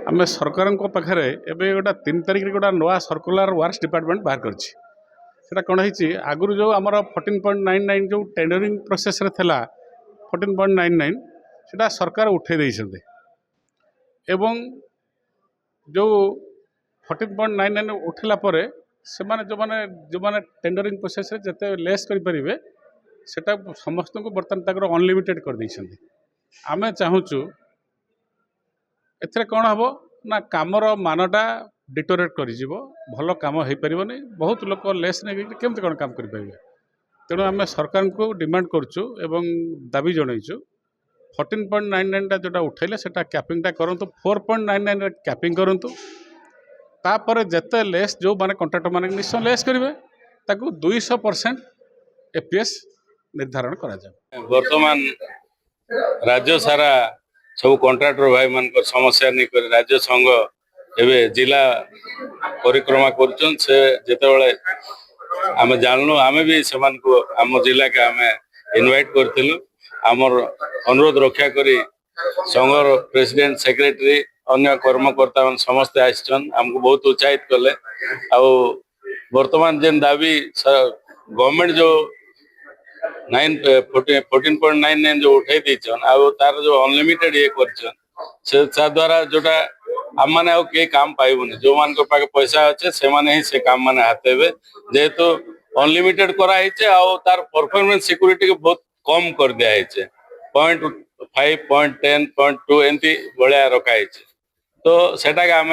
आम सरकार पाखे एवं गोटा 3 तारिख गोटा नुआ सर्कुलर वर्क्स डिपार्टमेंट बाहर कर कौन है आगुरी जो आम 14.99 जो टेंडरिंग प्रोसेस रे थिला 14.99 सेटा सरकार उठे देइछन्ते एवं जो 14.99 उठला परे से माने जो माने टेंडरिंग प्रोसेस रे जते लेस करि परिबे सेटा समस्त को बर्तन तक अनलिमिटेड कर देइछन्ते। आमे चाहूचु एथरे कौन हम ना कामर मानटा डिटोरेट कर भल कम हो पारनि बहुत लोक लेस नहीं केमती कौन काम करें तेणु आम सरकार को डिमांड करुचु एवं दाबी जनइचु 14.99 जोटा उठेले सेटा कैपिंगटा करूँ 4.99 कैपिंग करूँ तापर जिते लेस जो माने कंट्राक्टर माने निश्चय लेस करेंगे ताकू 200% एपीएस निर्धारण करा जाए। वर्तमान राज्य सारा सब कंट्राक्टर भाई मान समस्या नहीं कर राज्य संघ एवं जिला परिक्रमा कर जिते आम जानलु आम भी से आम जिला के आम इनवाइट करूँ आमर अनुरोध रक्षा करी संघर प्रेसिडेंट सेक्रेटरी अन्य कर्मकर्ता मान समस्ते आसन आमको बहुत उत्साहित कले वर्तमान जेन दाबी गवर्नमेंट जो 14.99 जो उठाई देछन तार जो अनलिमिटेड ये कर द्वारा जोटा आम मैंने आगे काम पाइबुनि जो मान पाखे पैसा अच्छे से माने ही से काम माने हाथेबे जेहेतु अनलिमिटेड कराई तार परफॉर्मेंस सिक्योरिटी को बहुत कम कर दिया है 0.5 0.10 0.2 एमती भाया रखाई तो सेटा आम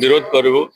विरोध करूँ।